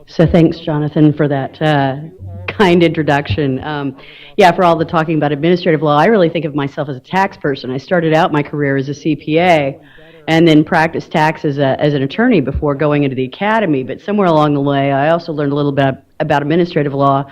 So thanks, Jonathan, for that kind introduction. Yeah, for all the talking about administrative law, I really think of myself as a tax person. I started out my career as a CPA and then practiced tax as an attorney before going into the academy. But somewhere along the way, I also learned a little bit about administrative law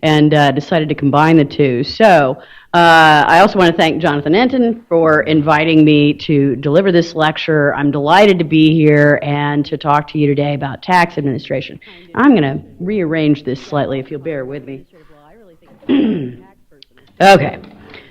and decided to combine the two. So I also want to thank Jonathan Enton for inviting me to deliver this lecture. I'm delighted to be here and to talk to you today about tax administration. I'm going to rearrange this slightly if you'll bear with me. Okay,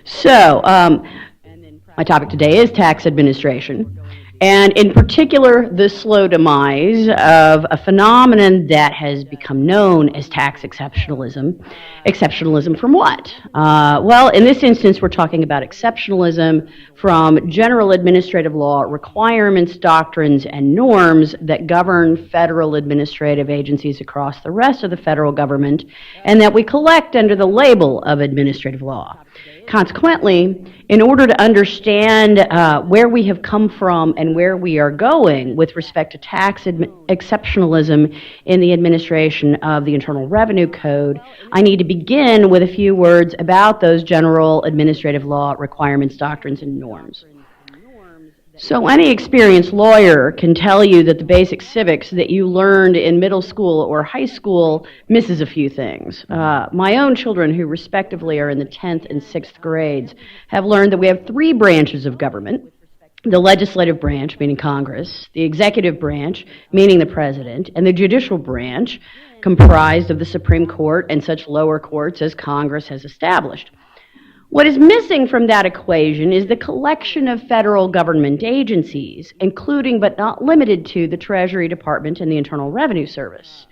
so my topic today is tax administration, and in particular, the slow demise of a phenomenon that has become known as tax exceptionalism. Exceptionalism from what? Well, in this instance, we're talking about exceptionalism from general administrative law requirements, doctrines, and norms that govern federal administrative agencies across the rest of the federal government, and that we collect under the label of administrative law. Consequently, in order to understand where we have come from and where we are going with respect to tax exceptionalism in the administration of the Internal Revenue Code, I need to begin with a few words about those general administrative law requirements, doctrines, and norms. So any experienced lawyer can tell you that the basic civics that you learned in middle school or high school misses a few things. My own children, who respectively are in the 10th and 6th grades, have learned that we have three branches of government: the legislative branch, meaning Congress, the executive branch, meaning the President, and the judicial branch, comprised of the Supreme Court and such lower courts as Congress has established. What is missing from that equation is the collection of federal government agencies, including but not limited to the Treasury Department and the Internal Revenue Service.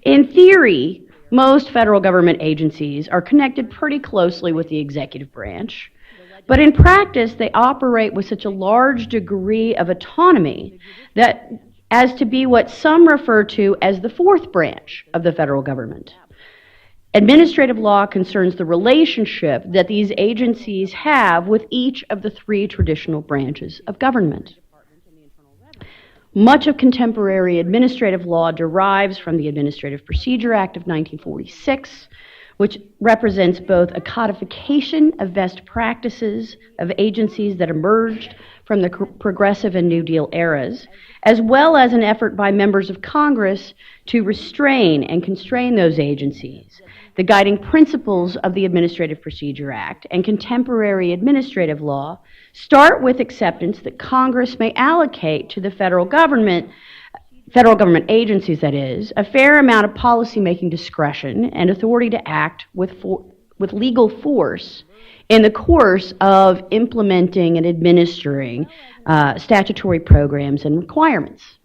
In theory, most federal government agencies are connected pretty closely with the executive branch, but in practice they operate with such a large degree of autonomy that as to be what some refer to as the fourth branch of the federal government. Administrative law concerns the relationship that these agencies have with each of the three traditional branches of government. Much of contemporary administrative law derives from the Administrative Procedure Act of 1946, which represents both a codification of best practices of agencies that emerged from the Progressive and New Deal eras, as well as an effort by members of Congress to restrain and constrain those agencies. The guiding principles of the Administrative Procedure Act and contemporary administrative law start with acceptance that Congress may allocate to the federal government agencies, that is, a fair amount of policymaking discretion and authority to act with legal force in the course of implementing and administering statutory programs and requirements.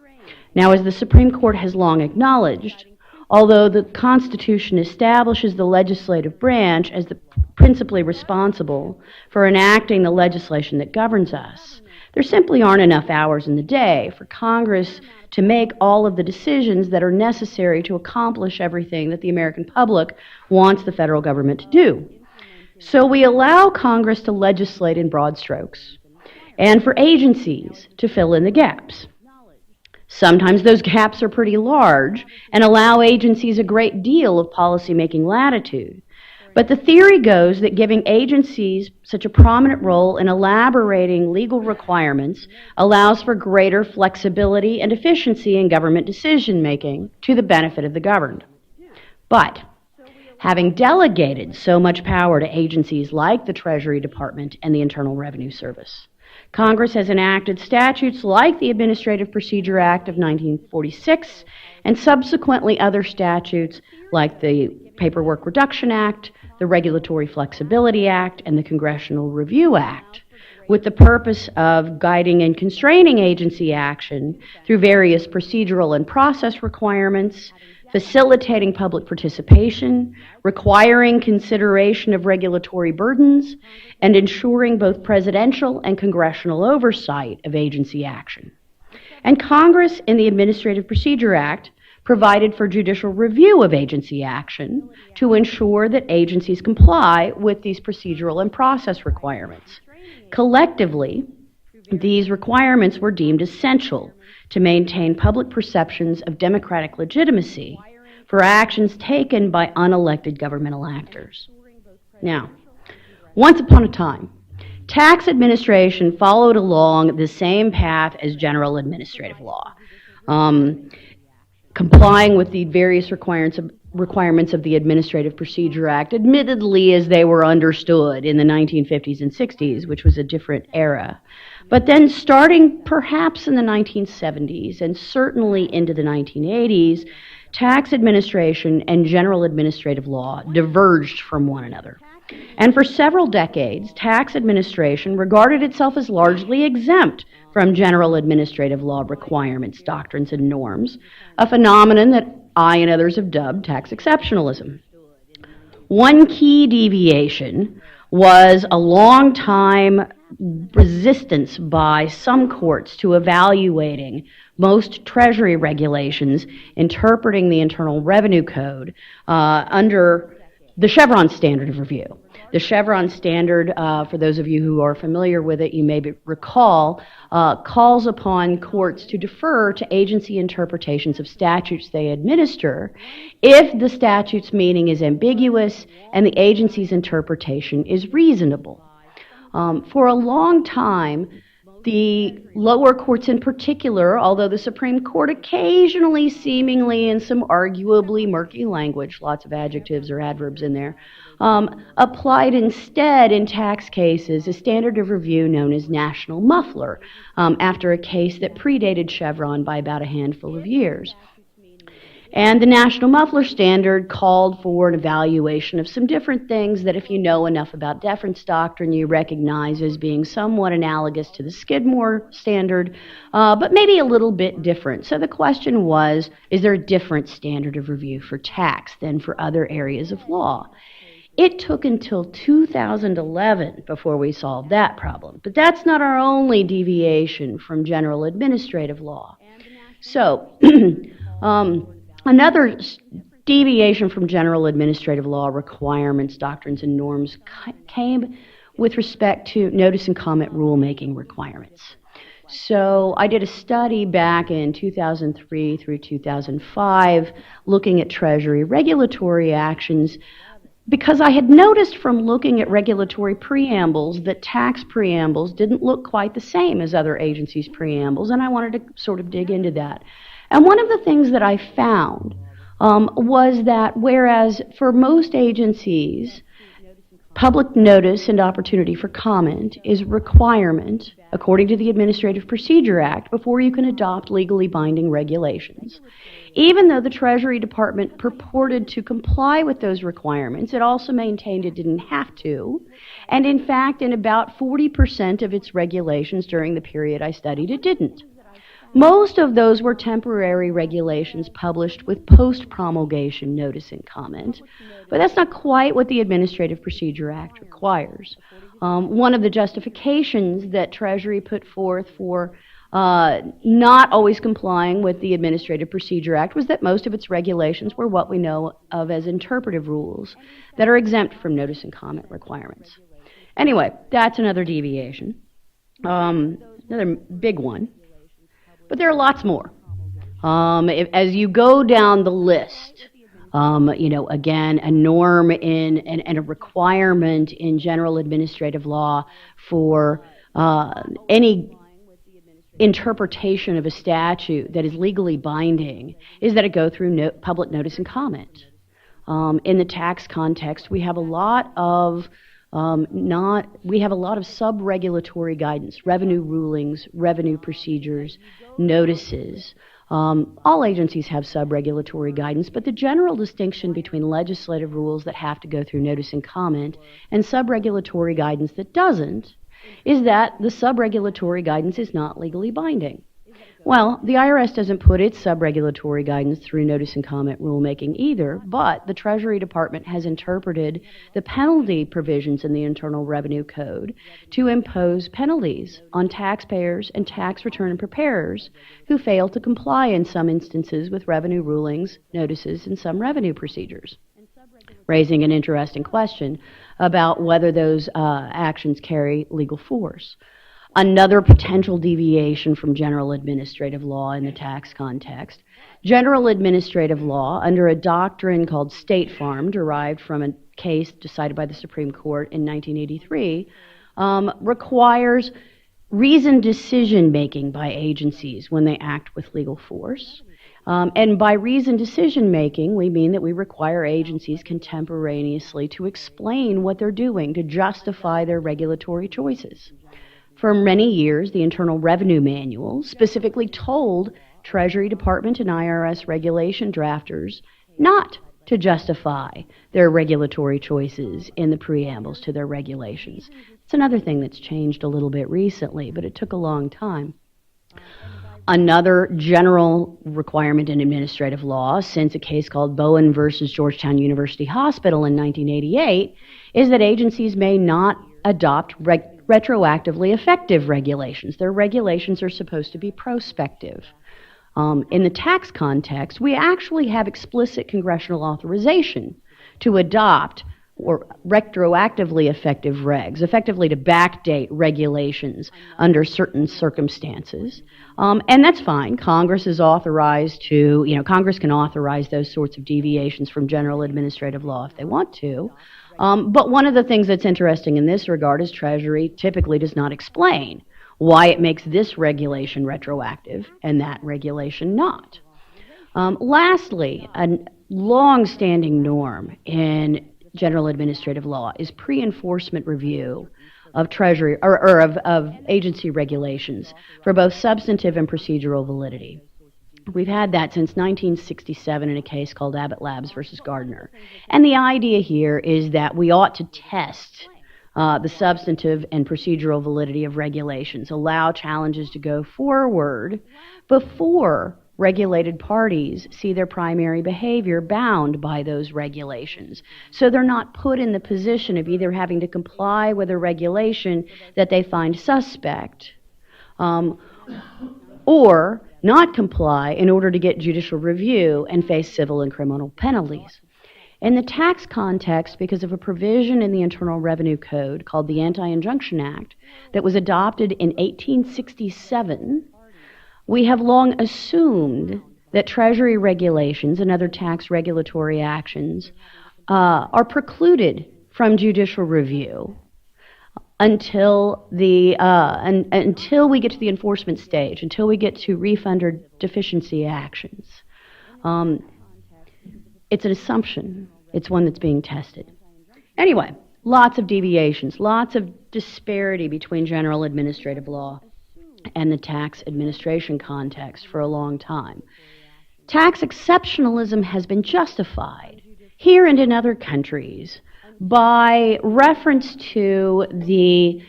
Now, as the Supreme Court has long acknowledged, although the Constitution establishes the legislative branch as the principally responsible for enacting the legislation that governs us, there simply aren't enough hours in the day for Congress to make all of the decisions that are necessary to accomplish everything that the American public wants the federal government to do. So we allow Congress to legislate in broad strokes, and for agencies to fill in the gaps. Sometimes those gaps are pretty large and allow agencies a great deal of policymaking latitude. But the theory goes that giving agencies such a prominent role in elaborating legal requirements allows for greater flexibility and efficiency in government decision-making to the benefit of the governed. But having delegated so much power to agencies like the Treasury Department and the Internal Revenue Service, Congress has enacted statutes like the Administrative Procedure Act of 1946 and subsequently other statutes like the Paperwork Reduction Act, the Regulatory Flexibility Act, and the Congressional Review Act, with the purpose of guiding and constraining agency action through various procedural and process requirements, facilitating public participation, requiring consideration of regulatory burdens, and ensuring both presidential and congressional oversight of agency action. And Congress, in the Administrative Procedure Act, provided for judicial review of agency action to ensure that agencies comply with these procedural and process requirements. Collectively, these requirements were deemed essential to maintain public perceptions of democratic legitimacy for actions taken by unelected governmental actors. Now, once upon a time, tax administration followed along the same path as general administrative law, complying with the various requirements of the Administrative Procedure Act, admittedly as they were understood in the 1950s and 60s, which was a different era. But then starting perhaps in the 1970s and certainly into the 1980s, tax administration and general administrative law diverged from one another. And for several decades, tax administration regarded itself as largely exempt from general administrative law requirements, doctrines, and norms, a phenomenon that I and others have dubbed tax exceptionalism. One key deviation was a long time resistance by some courts to evaluating most Treasury regulations interpreting the Internal Revenue Code under the Chevron standard of review. The Chevron standard, for those of you who are familiar with it, you may recall, calls upon courts to defer to agency interpretations of statutes they administer if the statute's meaning is ambiguous and the agency's interpretation is reasonable. For a long time, the lower courts in particular, although the Supreme Court occasionally, seemingly in some arguably murky language, lots of adjectives or adverbs in there, applied instead in tax cases a standard of review known as national muffler, after a case that predated Chevron by about a handful of years. And the national muffler standard called for an evaluation of some different things that, if you know enough about deference doctrine, you recognize as being somewhat analogous to the Skidmore standard, but maybe a little bit different. So the question was, is there a different standard of review for tax than for other areas of law? It took until 2011 before we solved that problem. But that's not our only deviation from general administrative law. So, another deviation from general administrative law requirements, doctrines, and norms came with respect to notice and comment rulemaking requirements. So I did a study back in 2003 through 2005 looking at Treasury regulatory actions because I had noticed from looking at regulatory preambles that tax preambles didn't look quite the same as other agencies' preambles, and I wanted to sort of dig into that. And one of the things that I found was that whereas for most agencies, public notice and opportunity for comment is a requirement, according to the Administrative Procedure Act, before you can adopt legally binding regulations. Even though the Treasury Department purported to comply with those requirements, it also maintained it didn't have to. And in fact, in about 40% of its regulations during the period I studied, it didn't. Most of those were temporary regulations published with post-promulgation notice and comment, but that's not quite what the Administrative Procedure Act requires. One of the justifications that Treasury put forth for not always complying with the Administrative Procedure Act was that most of its regulations were what we know of as interpretive rules that are exempt from notice and comment requirements. Anyway, that's another deviation, another big one. But there are lots more. As you go down the list, again, a norm and a requirement in general administrative law for any interpretation of a statute that is legally binding is that it go through public notice and comment. In the tax context, we have a lot of sub-regulatory guidance, revenue rulings, revenue procedures, notices. All agencies have sub-regulatory guidance, but the general distinction between legislative rules that have to go through notice and comment and sub-regulatory guidance that doesn't is that the sub-regulatory guidance is not legally binding. Well, the IRS doesn't put its sub-regulatory guidance through notice and comment rulemaking either, but the Treasury Department has interpreted the penalty provisions in the Internal Revenue Code to impose penalties on taxpayers and tax return preparers who fail to comply in some instances with revenue rulings, notices, and some revenue procedures, raising an interesting question about whether those actions carry legal force. Another potential deviation from general administrative law in the tax context. General administrative law, under a doctrine called State Farm, derived from a case decided by the Supreme Court in 1983, requires reasoned decision-making by agencies when they act with legal force. And by reasoned decision-making, we mean that we require agencies contemporaneously to explain what they're doing, to justify their regulatory choices. For many years, the Internal Revenue Manual specifically told Treasury Department and IRS regulation drafters not to justify their regulatory choices in the preambles to their regulations. It's another thing that's changed a little bit recently, but it took a long time. Another general requirement in administrative law, since a case called Bowen versus Georgetown University Hospital in 1988, is that agencies may not adopt retroactively effective regulations. Their regulations are supposed to be prospective. In the tax context, we actually have explicit congressional authorization to adopt or retroactively effective regs, effectively to backdate regulations under certain circumstances. And that's fine. Congress is authorized to, Congress can authorize those sorts of deviations from general administrative law if they want to. But one of the things that's interesting in this regard is Treasury typically does not explain why it makes this regulation retroactive and that regulation not. Lastly, a long-standing norm in general administrative law is pre-enforcement review of Treasury or of agency regulations for both substantive and procedural validity. We've had that since 1967 in a case called Abbott Labs versus Gardner. And the idea here is that we ought to test the substantive and procedural validity of regulations, allow challenges to go forward before regulated parties see their primary behavior bound by those regulations. So they're not put in the position of either having to comply with a regulation that they find suspect or not comply in order to get judicial review and face civil and criminal penalties. In the tax context, because of a provision in the Internal Revenue Code called the Anti-Injunction Act that was adopted in 1867, we have long assumed that Treasury regulations and other tax regulatory actions are precluded from judicial review until until we get to the enforcement stage, until we get to refund or deficiency actions. It's an assumption. It's one that's being tested. Anyway, lots of deviations, lots of disparity between general administrative law and the tax administration context for a long time. Tax exceptionalism has been justified here and in other countries by reference to the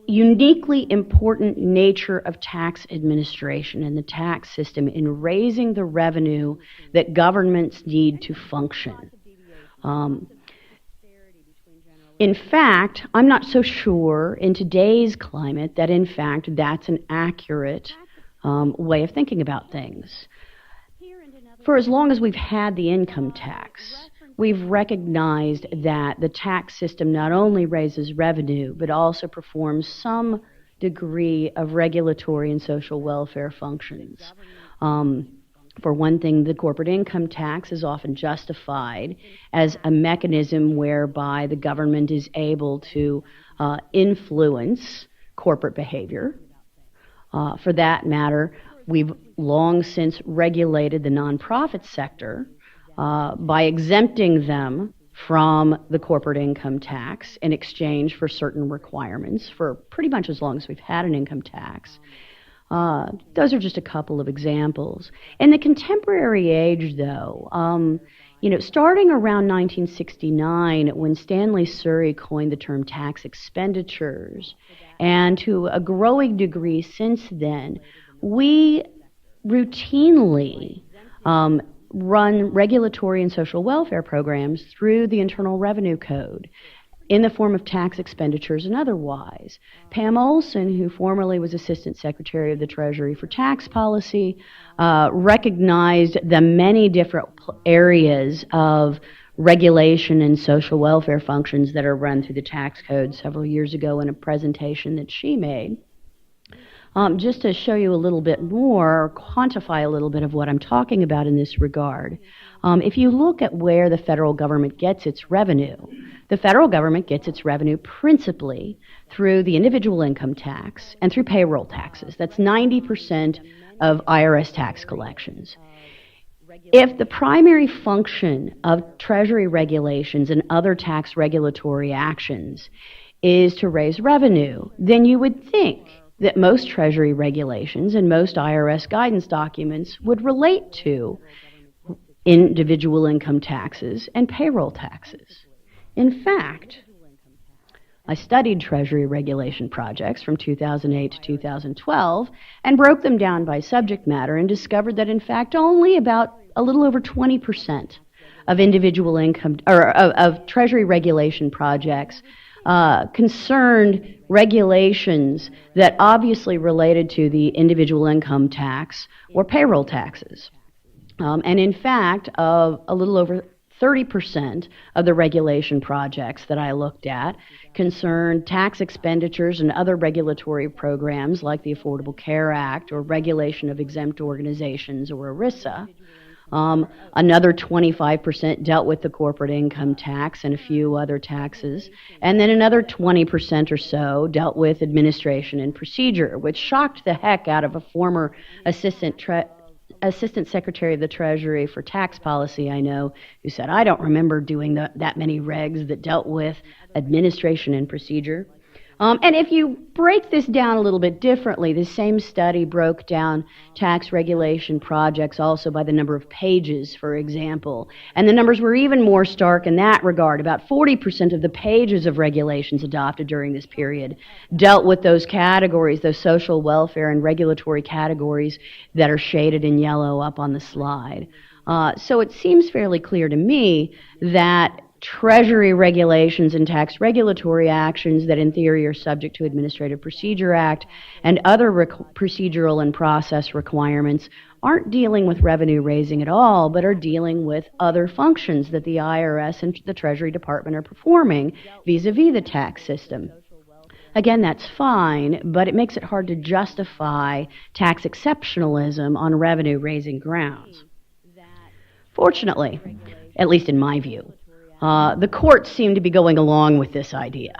uniquely important nature of tax administration and the tax system in raising the revenue that governments need to function. In fact, I'm not so sure in today's climate that in fact that's an accurate way of thinking about things. For as long as we've had the income tax, we've recognized that the tax system not only raises revenue, but also performs some degree of regulatory and social welfare functions. For one thing, the corporate income tax is often justified as a mechanism whereby the government is able to influence corporate behavior. For that matter, we've long since regulated the nonprofit sector by exempting them from the corporate income tax in exchange for certain requirements for pretty much as long as we've had an income tax. Those are just a couple of examples. In the contemporary age, though, starting around 1969, when Stanley Surrey coined the term tax expenditures, and to a growing degree since then, we routinely run regulatory and social welfare programs through the Internal Revenue Code in the form of tax expenditures and otherwise. Pam Olson, who formerly was Assistant Secretary of the Treasury for Tax Policy, recognized the many different areas of regulation and social welfare functions that are run through the tax code several years ago in a presentation that she made. Just to show you a little bit more, or quantify a little bit of what I'm talking about in this regard, if you look at where the federal government gets its revenue, the federal government gets its revenue principally through the individual income tax and through payroll taxes. That's 90% of IRS tax collections. If the primary function of Treasury regulations and other tax regulatory actions is to raise revenue, then you would think that most Treasury regulations and most IRS guidance documents would relate to individual income taxes and payroll taxes. In fact, I studied Treasury regulation projects from 2008 to 2012 and broke them down by subject matter and discovered that, in fact, only about a little over 20% of individual income or of Treasury regulation projects concerned regulations that obviously related to the individual income tax or payroll taxes. And in fact, a little over 30% of the regulation projects that I looked at concerned tax expenditures and other regulatory programs like the Affordable Care Act or regulation of exempt organizations or ERISA. Another 25% dealt with the corporate income tax and a few other taxes. And then another 20% or so dealt with administration and procedure, which shocked the heck out of a former Assistant Secretary of the Treasury for Tax Policy I know, who said, I don't remember doing that many regs that dealt with administration and procedure. And if you break this down a little bit differently, the same study broke down tax regulation projects also by the number of pages, for example. And the numbers were even more stark in that regard. About 40% of the pages of regulations adopted during this period dealt with those categories, those social welfare and regulatory categories that are shaded in yellow up on the slide. So it seems fairly clear to me that Treasury regulations and tax regulatory actions that in theory are subject to Administrative Procedure Act and other procedural and process requirements aren't dealing with revenue raising at all, but are dealing with other functions that the IRS and the Treasury Department are performing vis-a-vis the tax system. Again, that's fine, but it makes it hard to justify tax exceptionalism on revenue raising grounds. Fortunately, at least in my view, the courts seem to be going along with this idea.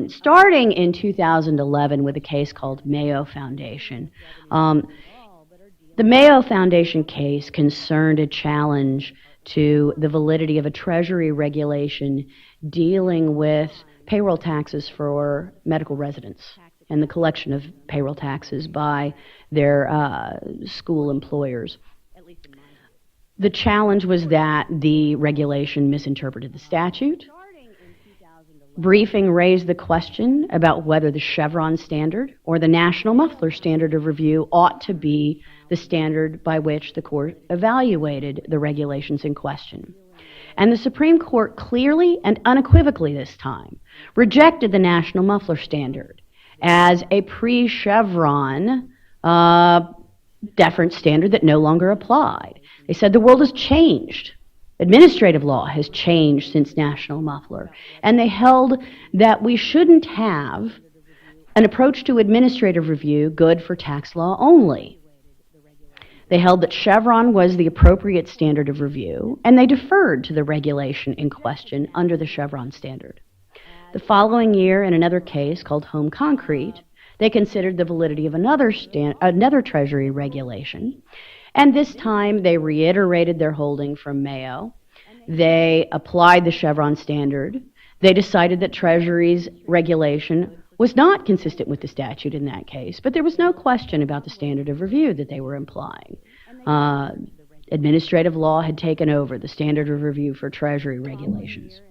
Starting in 2011 with a case called Mayo Foundation. The Mayo Foundation case concerned a challenge to the validity of a Treasury regulation dealing with payroll taxes for medical residents and the collection of payroll taxes by their school employers. The challenge was that the regulation misinterpreted the statute. Briefing raised the question about whether the Chevron standard or the National Muffler standard of review ought to be the standard by which the court evaluated the regulations in question. And the Supreme Court clearly and unequivocally this time rejected the National Muffler standard as a pre-Chevron deference standard that no longer applied. They said the world has changed. Administrative law has changed since National Muffler. And they held that we shouldn't have an approach to administrative review good for tax law only. They held that Chevron was the appropriate standard of review, and they deferred to the regulation in question under the Chevron standard. The following year, in another case called Home Concrete, they considered the validity of another Treasury regulation. And this time, they reiterated their holding from Mayo. They applied the Chevron standard. They decided that Treasury's regulation was not consistent with the statute in that case, but there was no question about the standard of review that they were implying. Administrative law had taken over the standard of review for Treasury regulations.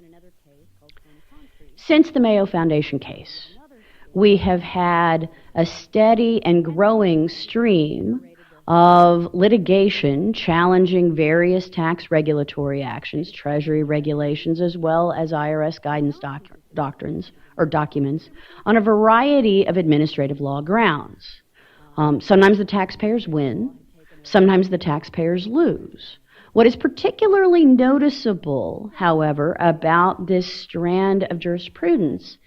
Since the Mayo Foundation case, we have had a steady and growing stream of litigation challenging various tax regulatory actions, Treasury regulations, as well as IRS guidance documents on a variety of administrative law grounds. Sometimes the taxpayers win, sometimes the taxpayers lose. What is particularly noticeable, however, about this strand of jurisprudence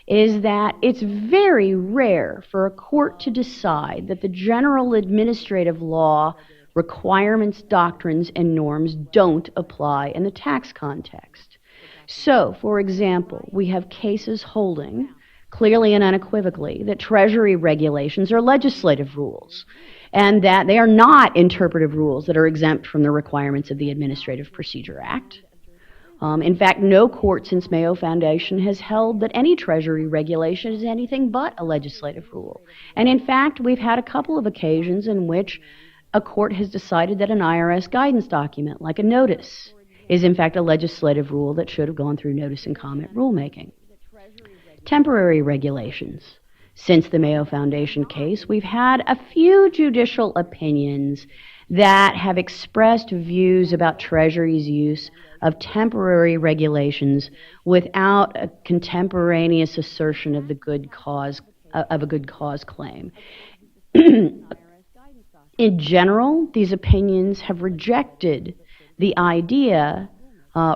is that it's very rare for a court to decide that the general administrative law requirements, doctrines, and norms don't apply in the tax context. So, for example, we have cases holding, clearly and unequivocally, that Treasury regulations are legislative rules, and that they are not interpretive rules that are exempt from the requirements of the Administrative Procedure Act. In fact, no court since Mayo Foundation has held that any Treasury regulation is anything but a legislative rule. And in fact, we've had a couple of occasions in which a court has decided that an IRS guidance document, like a notice, is in fact a legislative rule that should have gone through notice and comment rulemaking. Temporary regulations. Since the Mayo Foundation case, we've had a few judicial opinions that have expressed views about Treasury's use of temporary regulations without a contemporaneous assertion of the good cause of a good cause claim. In general, these opinions have rejected the idea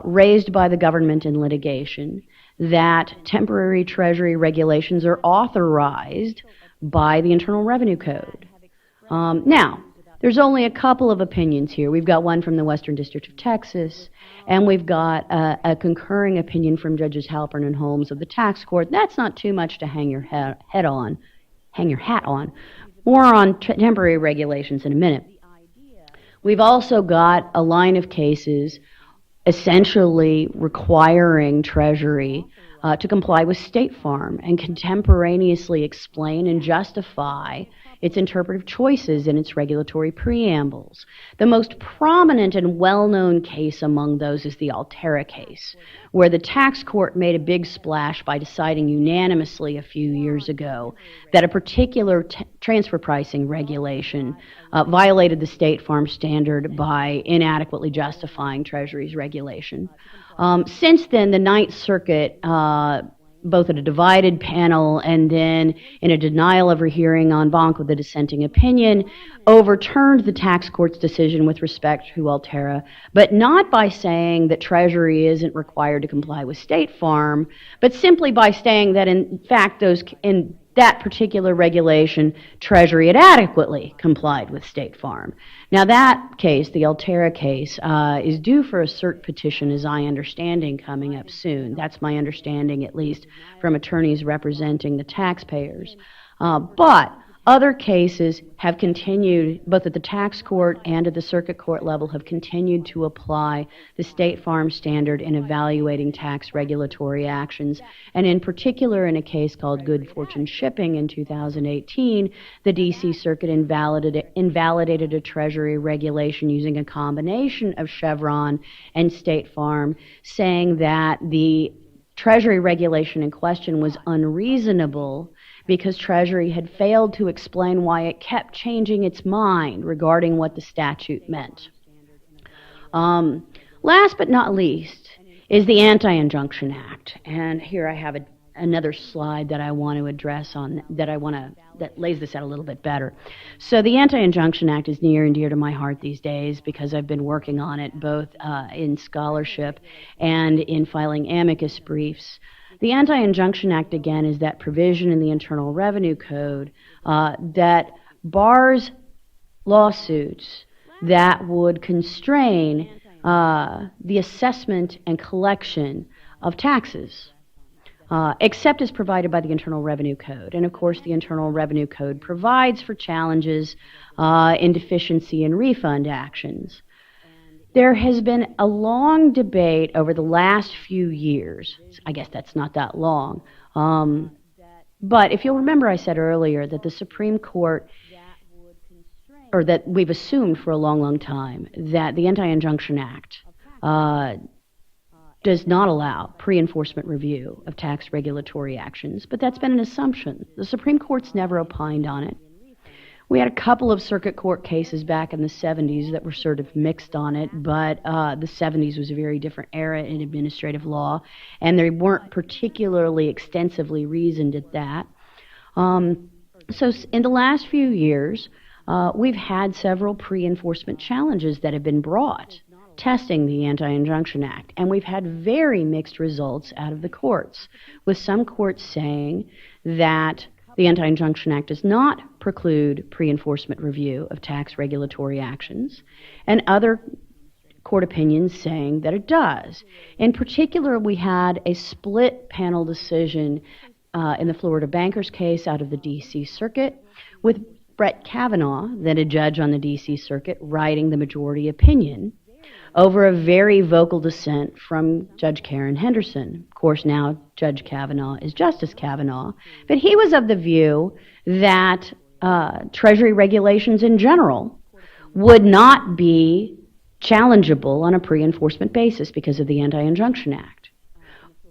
raised by the government in litigation that temporary Treasury regulations are authorized by the Internal Revenue Code. Now, there's only a couple of opinions here. We've got one from the Western District of Texas, and we've got a concurring opinion from Judges Halpern and Holmes of the Tax Court. That's not too much to hang your hat on. More on temporary regulations in a minute. We've also got a line of cases essentially requiring Treasury to comply with State Farm and contemporaneously explain and justify its interpretive choices in its regulatory preambles. The most prominent and well-known case among those is the Altera case, where the tax court made a big splash by deciding unanimously a few years ago that a particular transfer pricing regulation violated the State Farm standard by inadequately justifying Treasury's regulation. Since then, the Ninth Circuit, both at a divided panel and then in a denial of rehearing en banc with a dissenting opinion, overturned the tax court's decision with respect to Altera, but not by saying that Treasury isn't required to comply with State Farm, but simply by saying that in fact in that particular regulation, Treasury had adequately complied with State Farm. Now that case, the Altera case, is due for a cert petition, as I understanding, coming up soon. That's my understanding, at least, from attorneys representing the taxpayers. But other cases have continued, both at the tax court and at the circuit court level, have continued to apply the State Farm standard in evaluating tax regulatory actions. And in particular, in a case called Good Fortune Shipping in 2018, the D.C. Circuit invalidated a Treasury regulation using a combination of Chevron and State Farm, saying that the Treasury regulation in question was unreasonable because Treasury had failed to explain why it kept changing its mind regarding what the statute meant. Last but not least is the Anti-Injunction Act, and here I have another slide that I want to address that lays this out a little bit better. So the Anti-Injunction Act is near and dear to my heart these days because I've been working on it both in scholarship and in filing amicus briefs. The Anti-Injunction Act, again, is that provision in the Internal Revenue Code that bars lawsuits that would constrain the assessment and collection of taxes, except as provided by the Internal Revenue Code. And of course, the Internal Revenue Code provides for challenges in deficiency and refund actions. There has been a long debate over the last few years. I guess that's not that long. But if you'll remember, I said earlier that the Supreme Court, or that we've assumed for a long, long time, that the Anti-Injunction Act does not allow pre-enforcement review of tax regulatory actions. But that's been an assumption. The Supreme Court's never opined on it. We had a couple of circuit court cases back in the 70s that were sort of mixed on it, but the 70s was a very different era in administrative law, and they weren't particularly extensively reasoned at that. So in the last few years, we've had several pre-enforcement challenges that have been brought testing the Anti-Injunction Act, and we've had very mixed results out of the courts, with some courts saying that the Anti-Injunction Act does not preclude pre-enforcement review of tax regulatory actions, and other court opinions saying that it does. In particular, we had a split panel decision in the Florida bankers case out of the D.C. Circuit, with Brett Kavanaugh, then a judge on the D.C. Circuit, writing the majority opinion over a very vocal dissent from Judge Karen Henderson. Of course, now Judge Kavanaugh is Justice Kavanaugh, but he was of the view that Treasury regulations in general would not be challengeable on a pre-enforcement basis because of the Anti-Injunction Act.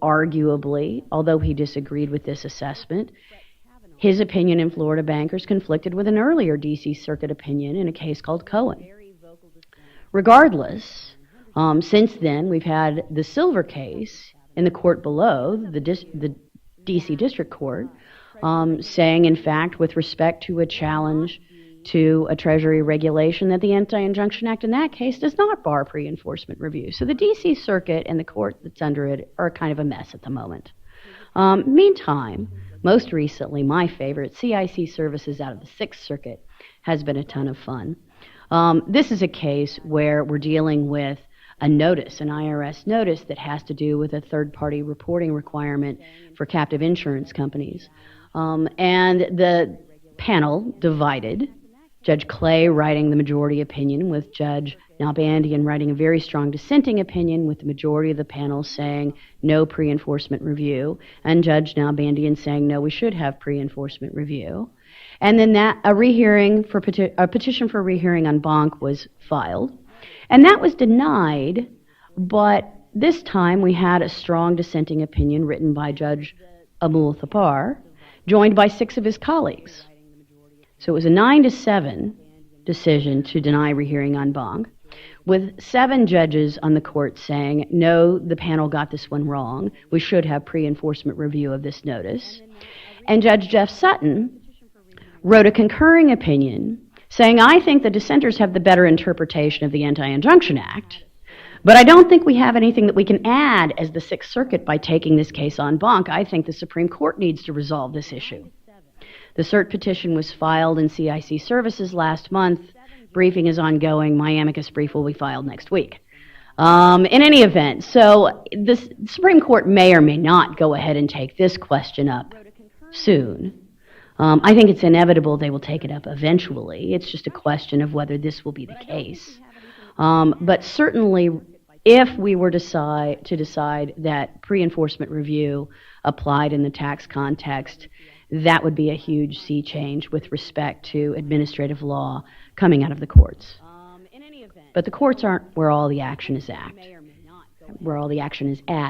Arguably, although he disagreed with this assessment, his opinion in Florida bankers conflicted with an earlier D.C. Circuit opinion in a case called Cohen. Regardless, since then, we've had the Silver case in the court below, the D.C. District Court, saying, in fact, with respect to a challenge to a Treasury regulation, that the Anti-Injunction Act in that case does not bar pre-enforcement review. So the D.C. Circuit and the court that's under it are kind of a mess at the moment. Meantime, most recently, my favorite, CIC Services out of the Sixth Circuit, has been a ton of fun. This is a case where we're dealing with a notice, an IRS notice that has to do with a third-party reporting requirement for captive insurance companies. And the panel divided, Judge Clay writing the majority opinion with Judge Nalbandian writing a very strong dissenting opinion, with the majority of the panel saying no pre-enforcement review, and Judge Nalbandian saying no, we should have pre-enforcement review. And then a petition for rehearing en banc was filed, and that was denied, but this time we had a strong dissenting opinion written by Judge Amul Thapar, joined by 6 of his colleagues. So it was a 9-7 decision to deny rehearing en banc, with 7 judges on the court saying, no, the panel got this one wrong. We should have pre-enforcement review of this notice. And Judge Jeff Sutton wrote a concurring opinion saying, I think the dissenters have the better interpretation of the Anti-Injunction Act, but I don't think we have anything that we can add as the Sixth Circuit by taking this case en banc. I think the Supreme Court needs to resolve this issue. The cert petition was filed in CIC Services last month. Briefing is ongoing. My amicus brief will be filed next week. In any event, so the Supreme Court may or may not go ahead and take this question up soon. I think it's inevitable they will take it up eventually. It's just a question of whether this will be the case. But certainly, if we were to decide that pre-enforcement review applied in the tax context, that would be a huge sea change with respect to administrative law coming out of the courts. But the courts aren't where all the action is at,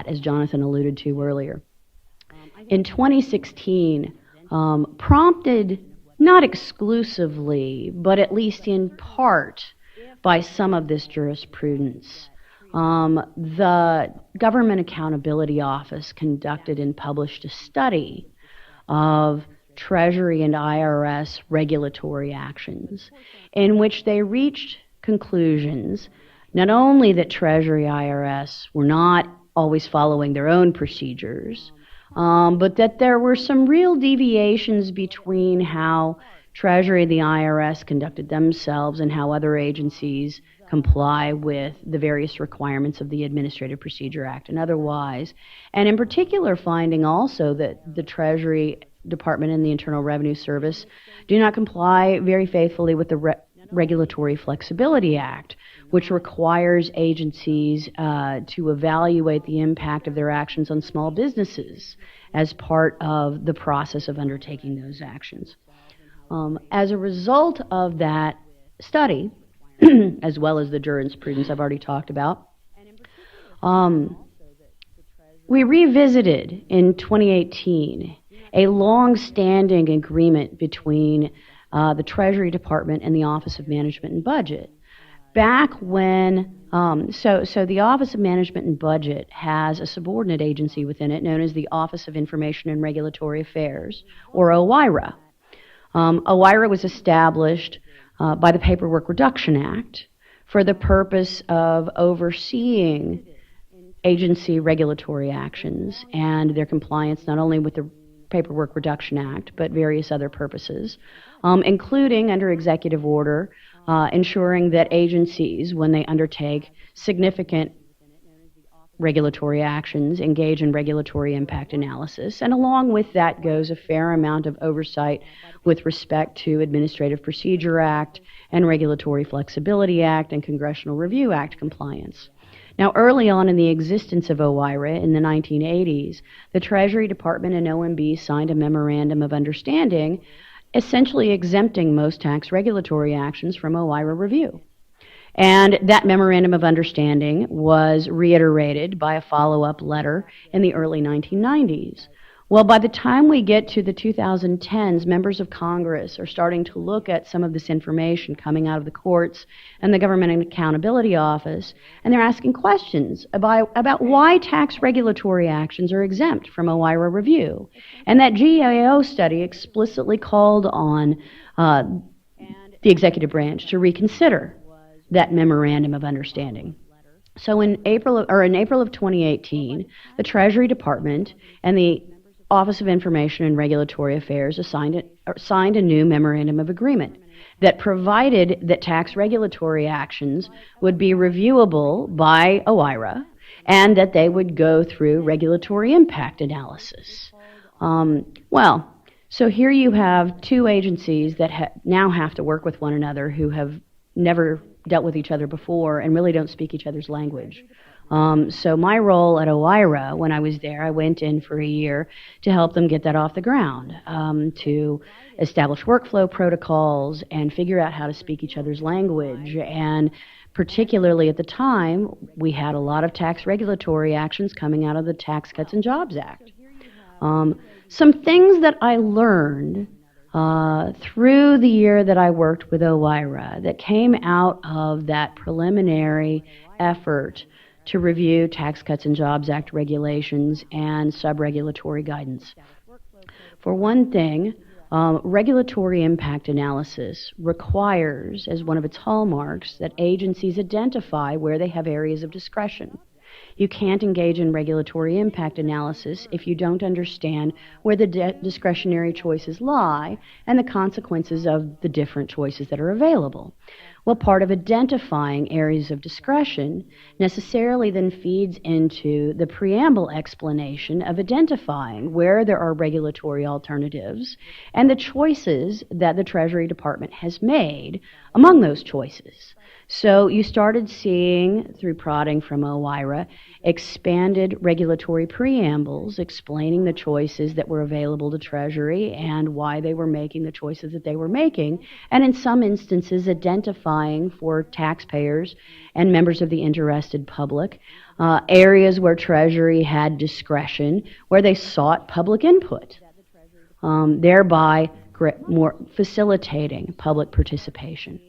as Jonathan alluded to earlier. In 2016, prompted not exclusively, but at least in part by some of this jurisprudence, the Government Accountability Office conducted and published a study of Treasury and IRS regulatory actions, in which they reached conclusions not only that Treasury IRS were not always following their own procedures, but that there were some real deviations between how Treasury and the IRS conducted themselves and how other agencies comply with the various requirements of the Administrative Procedure Act and otherwise. And in particular, finding also that the Treasury Department and the Internal Revenue Service do not comply very faithfully with the Regulatory Flexibility Act, which requires agencies to evaluate the impact of their actions on small businesses as part of the process of undertaking those actions. As a result of that study, as well as the jurisprudence I've already talked about, we revisited in 2018 a long-standing agreement between the Treasury Department and the Office of Management and Budget. Back when, so the Office of Management and Budget has a subordinate agency within it known as the Office of Information and Regulatory Affairs, or OIRA. OIRA was established by the Paperwork Reduction Act for the purpose of overseeing agency regulatory actions and their compliance not only with the Paperwork Reduction Act, but various other purposes, including under executive order, ensuring that agencies, when they undertake significant regulatory actions, engage in regulatory impact analysis, and along with that goes a fair amount of oversight with respect to Administrative Procedure Act and Regulatory Flexibility Act and Congressional Review Act compliance. Now, early on in the existence of OIRA in the 1980s, the Treasury Department and OMB signed a memorandum of understanding essentially exempting most tax regulatory actions from OIRA review. And that memorandum of understanding was reiterated by a follow-up letter in the early 1990s. Well, by the time we get to the 2010s, members of Congress are starting to look at some of this information coming out of the courts and the Government Accountability Office, and they're asking questions about why tax regulatory actions are exempt from OIRA review. And that GAO study explicitly called on the executive branch to reconsider that memorandum of understanding. So in April of 2018, the Treasury Department and the Office of Information and Regulatory Affairs signed a new memorandum of agreement that provided that tax regulatory actions would be reviewable by OIRA and that they would go through regulatory impact analysis. So here you have two agencies that now have to work with one another who have never dealt with each other before and really don't speak each other's language. So my role at OIRA, when I was there, I went in for a year to help them get that off the ground, to establish workflow protocols and figure out how to speak each other's language. And particularly at the time, we had a lot of tax regulatory actions coming out of the Tax Cuts and Jobs Act. Some things that I learned through the year that I worked with OIRA that came out of that preliminary effort to review Tax Cuts and Jobs Act regulations and sub-regulatory guidance. For one thing, regulatory impact analysis requires, as one of its hallmarks, that agencies identify where they have areas of discretion. You can't engage in regulatory impact analysis if you don't understand where the discretionary choices lie and the consequences of the different choices that are available. Well, part of identifying areas of discretion necessarily then feeds into the preamble explanation of identifying where there are regulatory alternatives and the choices that the Treasury Department has made among those choices. So you started seeing, through prodding from OIRA, expanded regulatory preambles explaining the choices that were available to Treasury and why they were making the choices that they were making, and in some instances identifying for taxpayers and members of the interested public areas where Treasury had discretion, where they sought public input, thereby more facilitating public participation.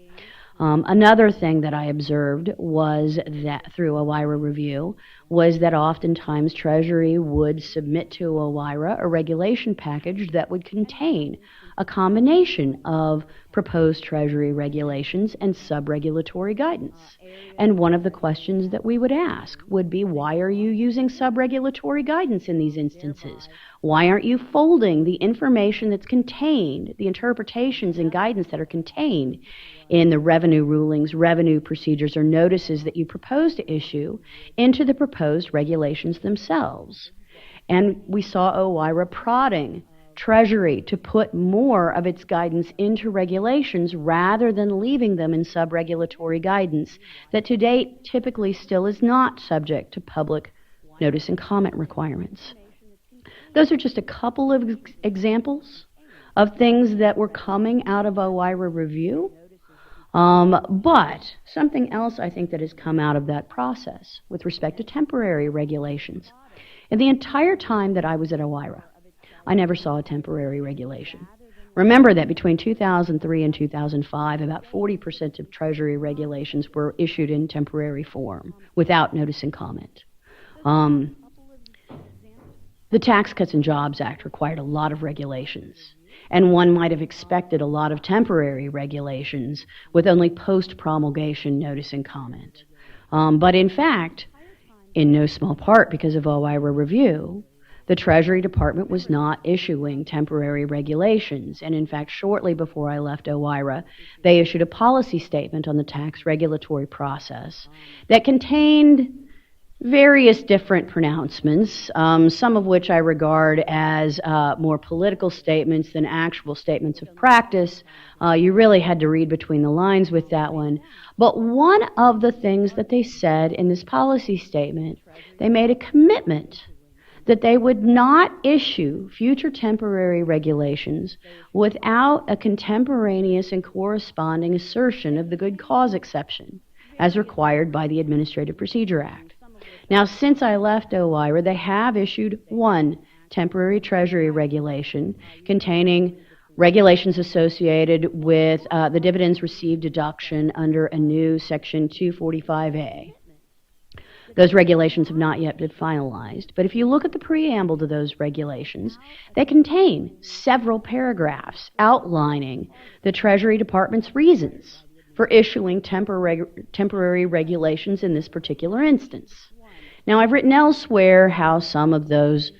Another thing that I observed was that through OIRA review was that oftentimes Treasury would submit to OIRA a regulation package that would contain a combination of proposed Treasury regulations and sub-regulatory guidance. And one of the questions that we would ask would be, why are you using sub-regulatory guidance in these instances? Why aren't you folding the information that's contained, the interpretations and guidance that are contained in the revenue rulings, revenue procedures, or notices that you propose to issue into the proposed regulations themselves? And we saw OIRA prodding Treasury to put more of its guidance into regulations rather than leaving them in sub-regulatory guidance that to date typically still is not subject to public notice and comment requirements. Those are just a couple of examples of things that were coming out of OIRA review. But something else I think that has come out of that process with respect to temporary regulations. In the entire time that I was at OIRA, I never saw a temporary regulation. Remember that between 2003 and 2005, about 40% of Treasury regulations were issued in temporary form without notice and comment. The Tax Cuts and Jobs Act required a lot of regulations. and one might have expected a lot of temporary regulations with only post-promulgation notice and comment. But in fact, in no small part because of OIRA review, the Treasury Department was not issuing temporary regulations, and in fact, shortly before I left OIRA, they issued a policy statement on the tax regulatory process that contained various different pronouncements, some of which I regard as more political statements than actual statements of practice. You really had to read between the lines with that one. But one of the things that they said in this policy statement, they made a commitment that they would not issue future temporary regulations without a contemporaneous and corresponding assertion of the good cause exception as required by the Administrative Procedure Act. Now, since I left OIRA, they have issued one temporary Treasury regulation containing regulations associated with the dividends received deduction under a new Section 245A. Those regulations have not yet been finalized, but if you look at the preamble to those regulations, they contain several paragraphs outlining the Treasury Department's reasons for issuing temporary regulations in this particular instance. Now, I've written elsewhere how some of the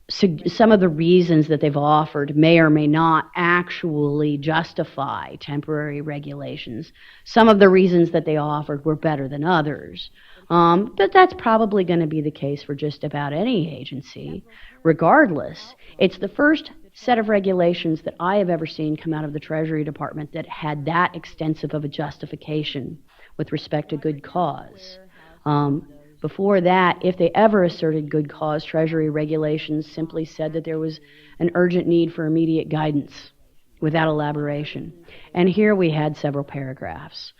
reasons that they've offered may or may not actually justify temporary regulations. Some of the reasons that they offered were better than others. But that's probably going to be the case for just about any agency. Regardless, it's the first set of regulations that I have ever seen come out of the Treasury Department that had that extensive of a justification with respect to good cause. Before that, if they ever asserted good cause, Treasury regulations simply said that there was an urgent need for immediate guidance without elaboration. And here we had several paragraphs.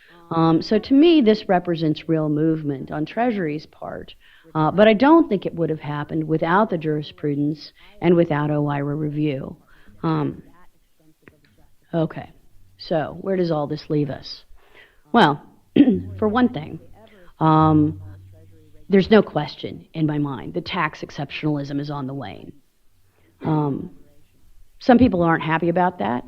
So to me, this represents real movement on Treasury's part, but I don't think it would have happened without the jurisprudence and without OIRA review. Okay, so where does all this leave us? Well, for one thing, there's no question in my mind that tax exceptionalism is on the wane. Some people aren't happy about that.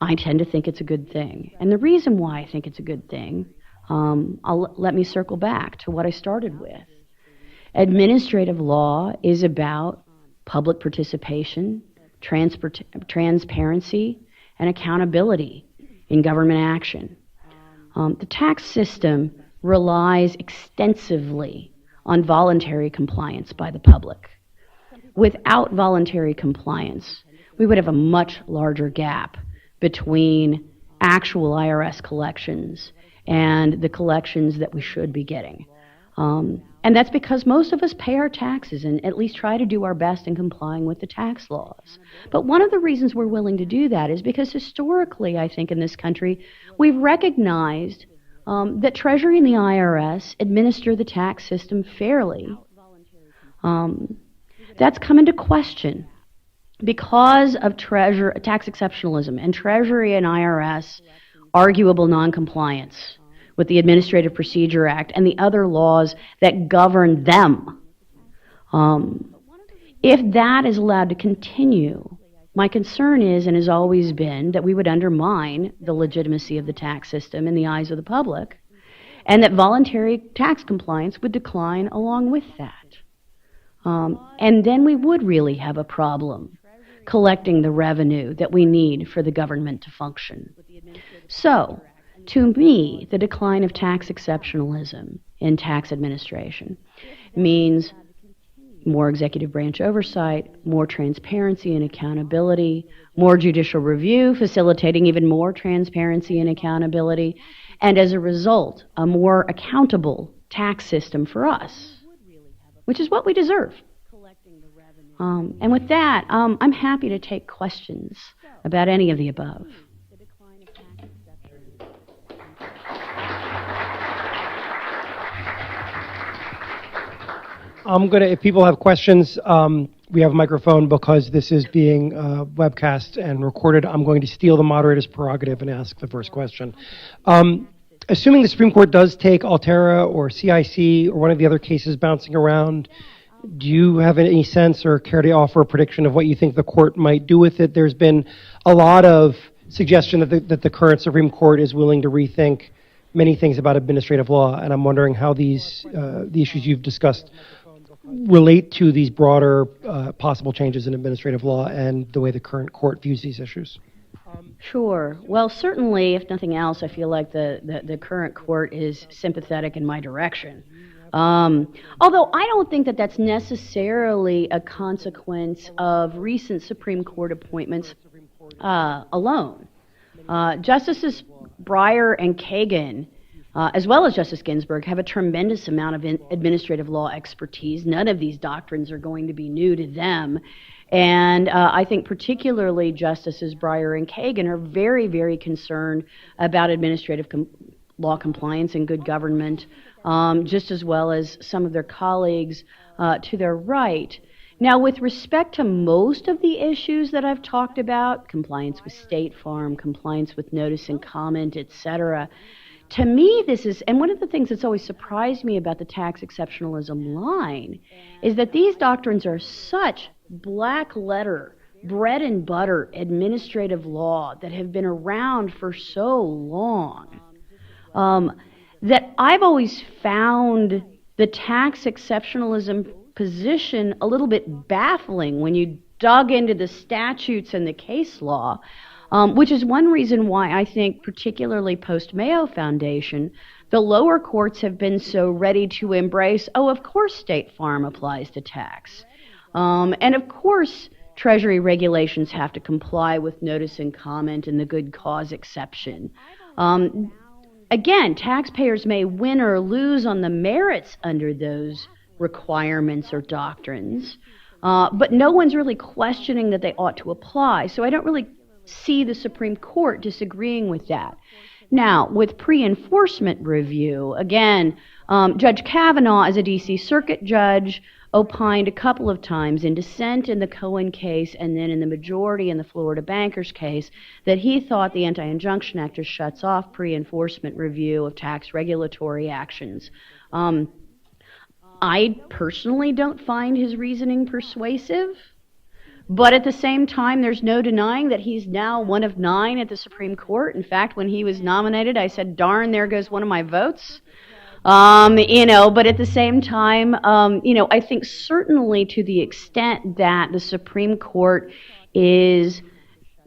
I tend to think it's a good thing. And the reason why I think it's a good thing, let me circle back to what I started with. Administrative law is about public participation, transparency, and accountability in government action. The tax system relies extensively on voluntary compliance by the public. Without voluntary compliance, we would have a much larger gap between actual IRS collections and the collections that we should be getting. And that's because most of us pay our taxes and at least try to do our best in complying with the tax laws. But one of the reasons we're willing to do that is because historically, I think in this country, we've recognized that Treasury and the IRS administer the tax system fairly. That's come into question because of tax exceptionalism and Treasury and IRS arguable noncompliance with the Administrative Procedure Act and the other laws that govern them. If that is allowed to continue, my concern is and has always been that we would undermine the legitimacy of the tax system in the eyes of the public and that voluntary tax compliance would decline along with that. And then we would really have a problem collecting the revenue that we need for the government to function. So, to me, the decline of tax exceptionalism in tax administration means more executive branch oversight, more transparency and accountability, more judicial review, facilitating even more transparency and accountability, and as a result, a more accountable tax system for us, which is what we deserve. And with that, I'm happy to take questions about any of the above. If people have questions, we have a microphone because this is being webcast and recorded. I'm going to steal the moderator's prerogative and ask the first question. Assuming the Supreme Court does take Altera or CIC or one of the other cases bouncing around Do you have any sense or care to offer a prediction of what you think the court might do with it? There's been a lot of suggestion that the current Supreme Court is willing to rethink many things about administrative law, and I'm wondering how the issues you've discussed relate to these broader possible changes in administrative law and the way the current court views these issues. Sure. Well, certainly, if nothing else, I feel like the current court is sympathetic in my direction. Although I don't think that that's necessarily a consequence of recent Supreme Court appointments alone. Justices Breyer and Kagan, as well as Justice Ginsburg, have a tremendous amount of administrative law expertise. None of these doctrines are going to be new to them. And I think particularly Justices Breyer and Kagan are very, very concerned about administrative law compliance and good government, just as well as some of their colleagues to their right. Now, with respect to most of the issues that I've talked about, compliance with State Farm, compliance with notice and comment, etc., to me, this is, and one of the things that's always surprised me about the tax exceptionalism line is that these doctrines are such black letter, bread and butter administrative law that have been around for so long that I've always found the tax exceptionalism position a little bit baffling when you dug into the statutes and the case law. Which is one reason why I think, particularly post-Mayo Foundation, the lower courts have been so ready to embrace, oh, of course State Farm applies to tax. And of course Treasury regulations have to comply with notice and comment and the good cause exception. Again, taxpayers may win or lose on the merits under those requirements or doctrines, but no one's really questioning that they ought to apply. So I don't really see the Supreme Court disagreeing with that. Now, with pre-enforcement review, again, Judge Kavanaugh, as a D.C. Circuit judge, opined a couple of times in dissent in the Cohen case and then in the majority in the Florida Bankers case that he thought the Anti-Injunction Act just shuts off pre-enforcement review of tax regulatory actions. I personally don't find his reasoning persuasive. But at the same time, there's no denying that he's now one of 9 at the Supreme Court. In fact, when he was nominated, I said, darn, there goes one of my votes. But at the same time, I think certainly to the extent that the Supreme Court is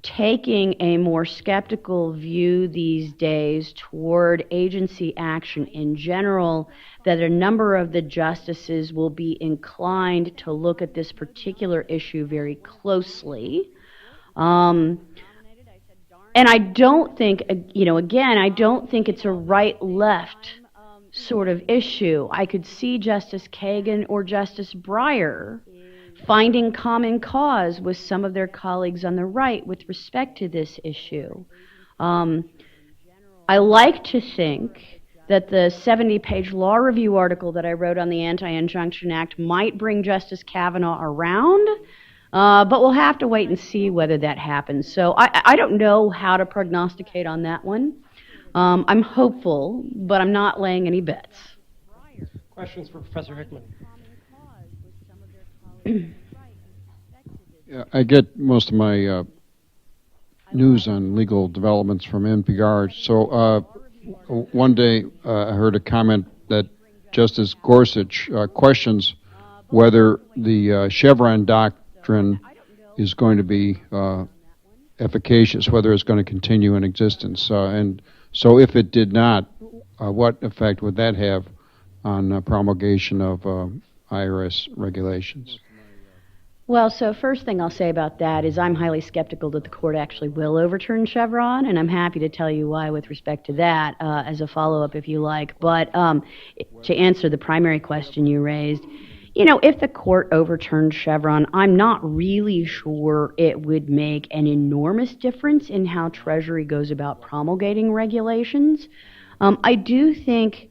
taking a more skeptical view these days toward agency action in general, that a number of the justices will be inclined to look at this particular issue very closely. And I don't think, I don't think it's a right-left sort of issue. I could see Justice Kagan or Justice Breyer finding common cause with some of their colleagues on the right with respect to this issue. I like to think that the 70-page law review article that I wrote on the Anti-Injunction Act might bring Justice Kavanaugh around, but we'll have to wait and see whether that happens. So I don't know how to prognosticate on that one. I'm hopeful, but I'm not laying any bets. Questions for Professor Hickman? Yeah, I get most of my news on legal developments from NPR. So one day I heard a comment that Justice Gorsuch questions whether the Chevron doctrine is going to be efficacious, whether it's going to continue in existence. And so if it did not, what effect would that have on promulgation of IRS regulations? Well, so first thing I'll say about that is I'm highly skeptical that the court actually will overturn Chevron, and I'm happy to tell you why with respect to that as a follow-up if you like. But to answer the primary question you raised, if the court overturned Chevron, I'm not really sure it would make an enormous difference in how Treasury goes about promulgating regulations. I do think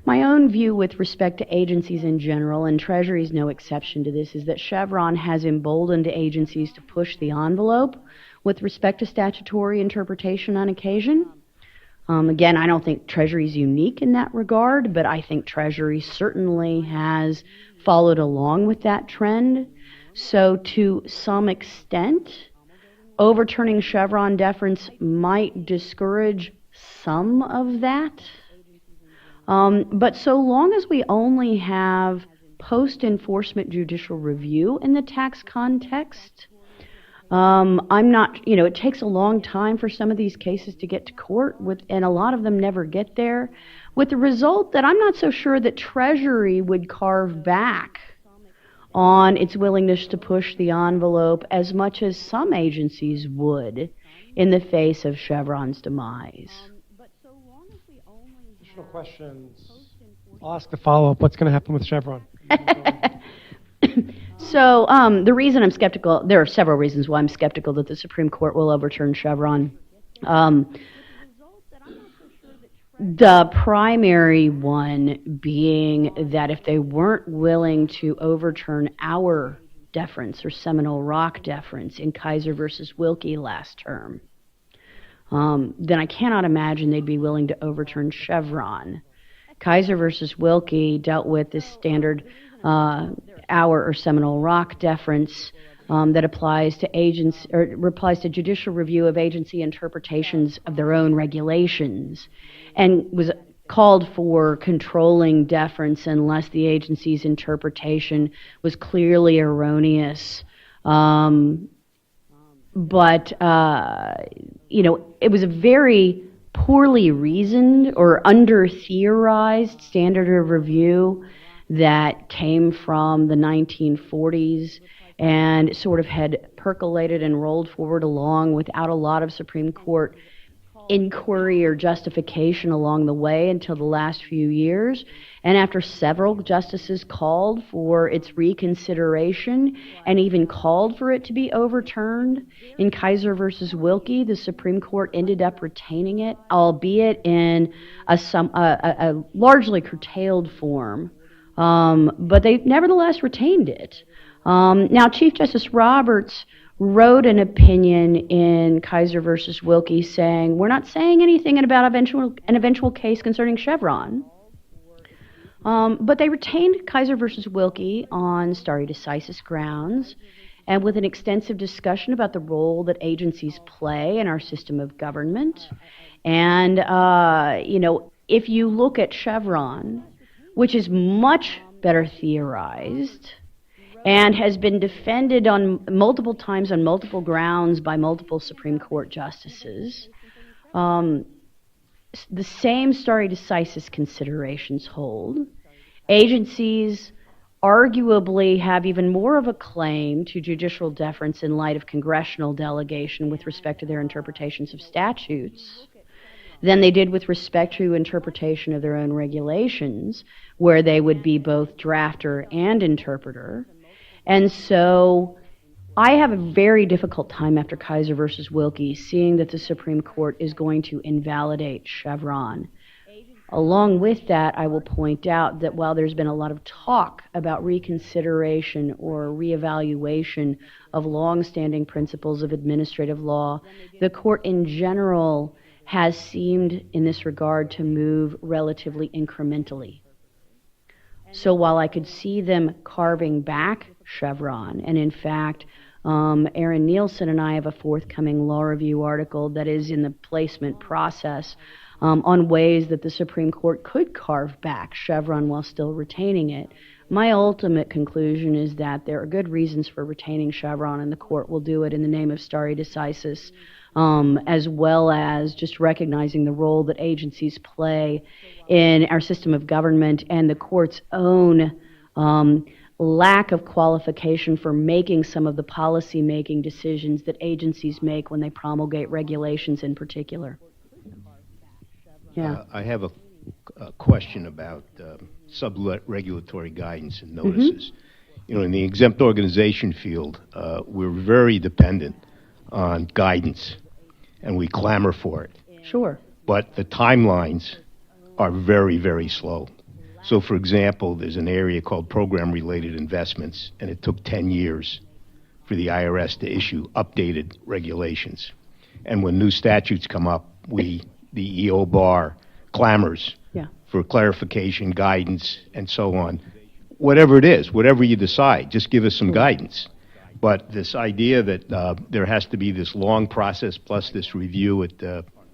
my own view with respect to agencies in general, and Treasury is no exception to this, is that Chevron has emboldened agencies to push the envelope with respect to statutory interpretation on occasion. Again, I don't think Treasury is unique in that regard, but I think Treasury certainly has followed along with that trend. So to some extent, overturning Chevron deference might discourage some of that. But so long as we only have post-enforcement judicial review in the tax context, I'm not, it takes a long time for some of these cases to get to court, and a lot of them never get there, with the result that I'm not so sure that Treasury would carve back on its willingness to push the envelope as much as some agencies would in the face of Chevron's demise. Additional questions? I'll ask the follow-up. What's going to happen with Chevron? So the reason I'm skeptical, there are several reasons why I'm skeptical that the Supreme Court will overturn Chevron. The primary one being that if they weren't willing to overturn our deference or Seminole Rock deference in Kaiser versus Wilkie last term, then I cannot imagine they'd be willing to overturn Chevron. Kaiser versus Wilkie dealt with this standard our or Seminole Rock deference that applies to judicial review of agency interpretations of their own regulations, and was called for controlling deference unless the agency's interpretation was clearly erroneous. But it was a very poorly reasoned or under-theorized standard of review that came from the 1940s and sort of had percolated and rolled forward along without a lot of Supreme Court inquiry or justification along the way until the last few years. And after several justices called for its reconsideration and even called for it to be overturned, in Kaiser versus Wilkie, the Supreme Court ended up retaining it, albeit in a largely curtailed form. But they nevertheless retained it. Now, Chief Justice Roberts wrote an opinion in Kaiser versus Wilkie saying, we're not saying anything about an eventual case concerning Chevron. But they retained Kaiser versus Wilkie on stare decisis grounds and with an extensive discussion about the role that agencies play in our system of government. And, if you look at Chevron, which is much better theorized and has been defended on multiple times on multiple grounds by multiple Supreme Court justices, the same stare decisis considerations hold. Agencies arguably have even more of a claim to judicial deference in light of congressional delegation with respect to their interpretations of statutes than they did with respect to interpretation of their own regulations, where they would be both drafter and interpreter. And so I have a very difficult time after Kaiser versus Wilkie seeing that the Supreme Court is going to invalidate Chevron. Along with that, I will point out that while there's been a lot of talk about reconsideration or reevaluation of longstanding principles of administrative law, the court in general has seemed in this regard to move relatively incrementally. So while I could see them carving back Chevron, and in fact, Aaron Nielsen and I have a forthcoming law review article that is in the placement process on ways that the Supreme Court could carve back Chevron while still retaining it. My ultimate conclusion is that there are good reasons for retaining Chevron, and the court will do it in the name of stare decisis, as well as just recognizing the role that agencies play in our system of government and the court's own lack of qualification for making some of the policy-making decisions that agencies make when they promulgate regulations in particular. Yeah. I have a question about sub-regulatory guidance and notices. Mm-hmm. In the exempt organization field, we're very dependent on guidance, and we clamor for it. Sure. But the timelines are very, very slow. So, for example, there's an area called program-related investments, and it took 10 years for the IRS to issue updated regulations. And when new statutes come up, we the EO bar clamors Yeah. for clarification, guidance, and so on. Whatever it is, whatever you decide, just give us some guidance. But this idea that there has to be this long process plus this review at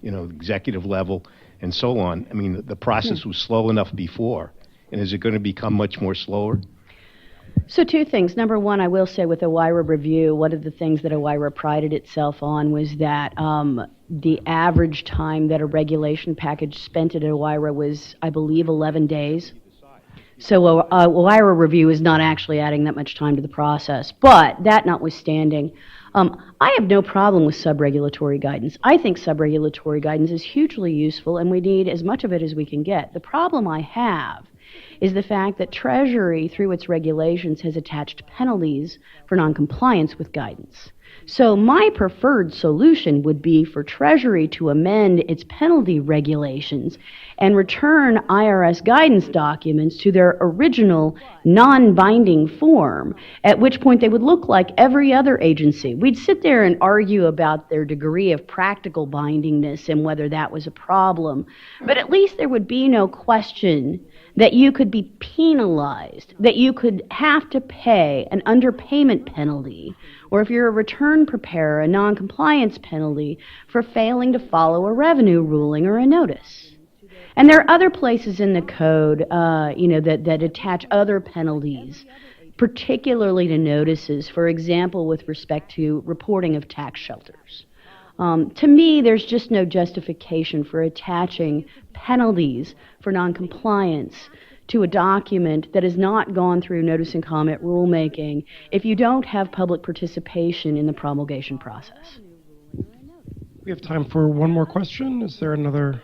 executive level and so on. I mean, the process was slow enough before, and is it going to become much more slower? So two things. Number one, I will say with OIRA review, one of the things that OIRA prided itself on was that the average time that a regulation package spent at OIRA was, I believe, 11 days. So OIRA review is not actually adding that much time to the process. But that notwithstanding, I have no problem with sub-regulatory guidance. I think sub-regulatory guidance is hugely useful, and we need as much of it as we can get. The problem I have is the fact that Treasury, through its regulations, has attached penalties for noncompliance with guidance. So my preferred solution would be for Treasury to amend its penalty regulations and return IRS guidance documents to their original non-binding form, at which point they would look like every other agency. We'd sit there and argue about their degree of practical bindingness and whether that was a problem, but at least there would be no question that you could be penalized, that you could have to pay an underpayment penalty, or if you're a return preparer, a noncompliance penalty for failing to follow a revenue ruling or a notice. And there are other places in the code, that attach other penalties, particularly to notices, for example, with respect to reporting of tax shelters. To me, there's just no justification for attaching penalties for noncompliance to a document that has not gone through notice and comment rulemaking if you don't have public participation in the promulgation process. We have time for one more question. Is there another?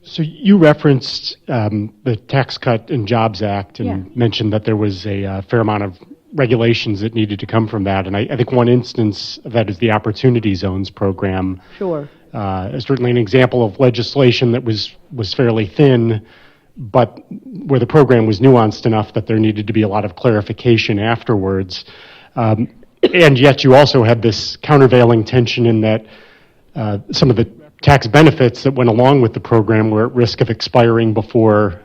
So you referenced the Tax Cut and Jobs Act and mentioned that there was a fair amount of regulations that needed to come from that. And I think one instance of that is the Opportunity Zones program. Sure. Certainly an example of legislation that was fairly thin, but where the program was nuanced enough that there needed to be a lot of clarification afterwards. And yet you also had this countervailing tension in that some of the tax benefits that went along with the program were at risk of expiring before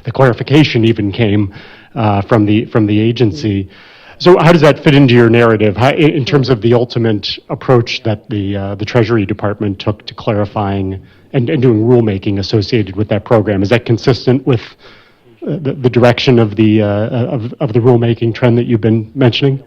the clarification even came from the agency. So how does that fit into your narrative in terms of the ultimate approach that the Treasury Department took to clarifying and doing rulemaking associated with that program? Is that consistent with the direction of the rulemaking trend that you've been mentioning?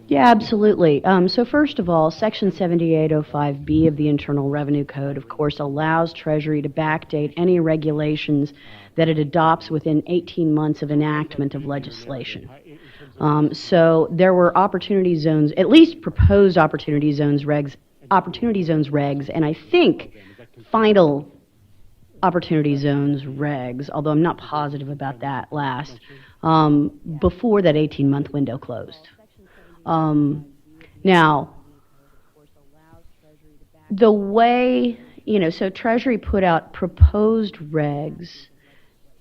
Yeah, absolutely. So first of all, Section 7805B of the Internal Revenue Code, of course, allows Treasury to backdate any regulations that it adopts within 18 months of enactment of legislation. So there were opportunity zones, at least proposed opportunity zones regs, and I think final opportunity zones regs, although I'm not positive about that last, before that 18-month window closed. Now, the way, so Treasury put out proposed regs,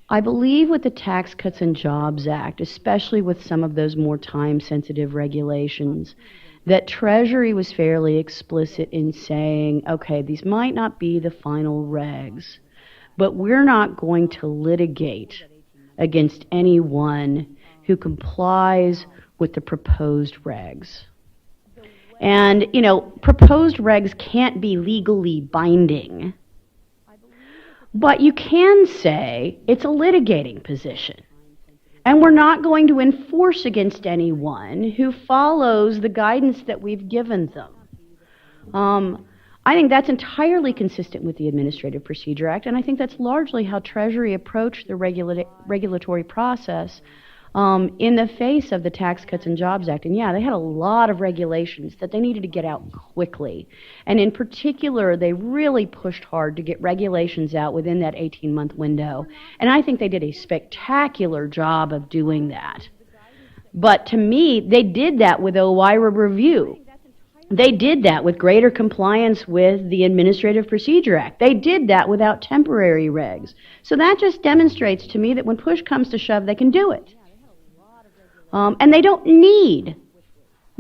I believe with the Tax Cuts and Jobs Act, especially with some of those more time-sensitive regulations, that Treasury was fairly explicit in saying, okay, these might not be the final regs, but we're not going to litigate against anyone who complies with the proposed regs. And, proposed regs can't be legally binding, but you can say it's a litigating position. And we're not going to enforce against anyone who follows the guidance that we've given them. I think that's entirely consistent with the Administrative Procedure Act, and I think that's largely how Treasury approached the regulatory process in the face of the Tax Cuts and Jobs Act. And yeah, they had a lot of regulations that they needed to get out quickly. And in particular, they really pushed hard to get regulations out within that 18-month window. And I think they did a spectacular job of doing that. But to me, they did that with OIRA review. They did that with greater compliance with the Administrative Procedure Act. They did that without temporary regs. So that just demonstrates to me that when push comes to shove, they can do it. And they don't need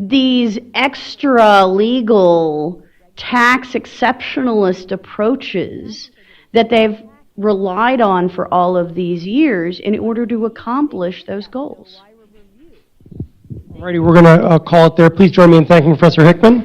these extra legal tax exceptionalist approaches that they've relied on for all of these years in order to accomplish those goals. Alrighty, we're going to call it there. Please join me in thanking Professor Hickman.